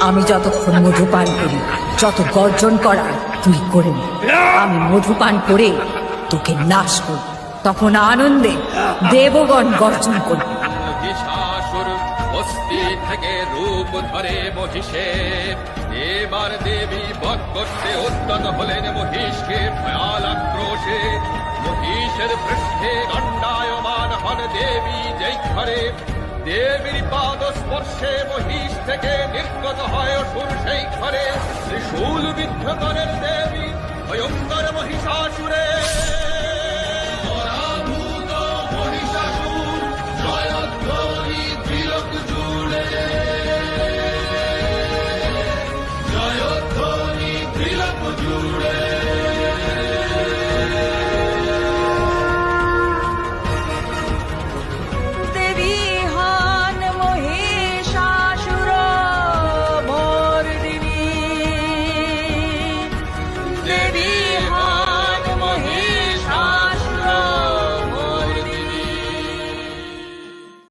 আমি যতক্ষণ মধু পান করি, যত গর্জন করা তুই করে নে। আমি মধু পান করে তোকে নাশ করব, তখন আনন্দে দেবগণ গর্জন করবে। মহিষাসুর বস্তি থেকে রূপ ধরে মহিষের, এবার দেবী বধ করতে উদ্যত হলেন মহিষকে ভয়াল আক্রোশে। মহিষের পৃষ্ঠে দণ্ডায়মান হন দেবী যেই ঘরে, দেবীর পাদ স্পর্শে মহিষ থেকে নির্গত হয় অসুর সেই ঘরে। ত্রিশূল বিদ্ধ করেন দেবী ভয়ঙ্কর মহিষাসুরে। দেবী হন মহিষাসুর মর্দিনী, দেবী